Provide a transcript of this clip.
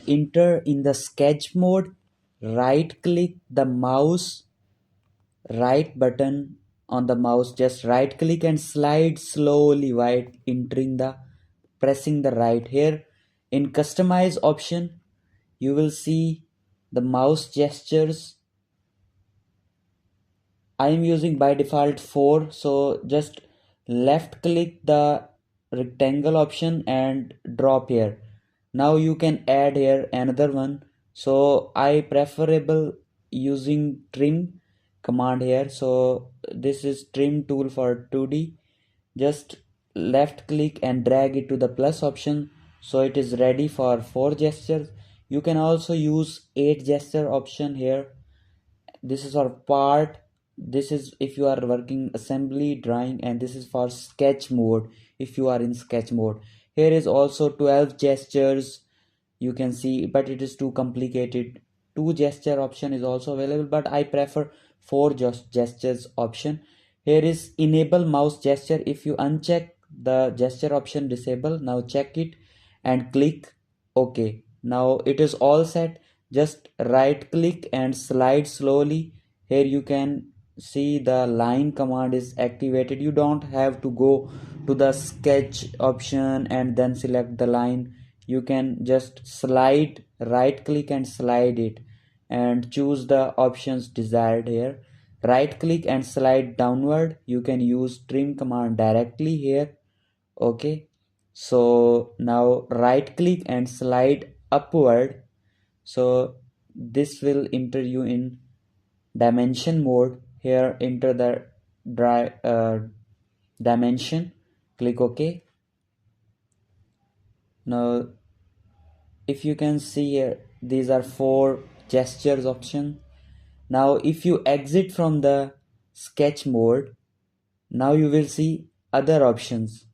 enter in the sketch mode, right click the mouse, right button on the mouse, just right click and slide slowly while entering the pressing the right. Here in customize option you will see the mouse gestures. I am using by default 4, so just left click the rectangle option and drop here. Now you can add here another one, so I preferable using trim command here. So this is trim tool for 2D. Just left click and drag it to the plus option, so it is ready for 4 gestures. You can also use 8 gesture option here. This is our part. This is if you are working assembly drawing, and this is for sketch mode if you are in sketch mode. Here is also 12 gestures you can see, but it is too complicated. 2 gesture option is also available, but I prefer 4 gestures option. Here is enable mouse gesture. If you uncheck the gesture option, disable. Now check it and click OK. Now it is all set. Just right click and slide slowly. Here you can see the line command is activated. You don't have to go to the sketch option and then select the line. You can just slide, right click and slide it and choose the options desired. Here right click and slide downward. You can use trim command directly here. Okay, so now right click and slide upward. So this will enter you in dimension mode. Here enter the dimension, click OK. Now if you can see here, these are 4 gestures option. Now if you exit from the sketch mode, now you will see other options.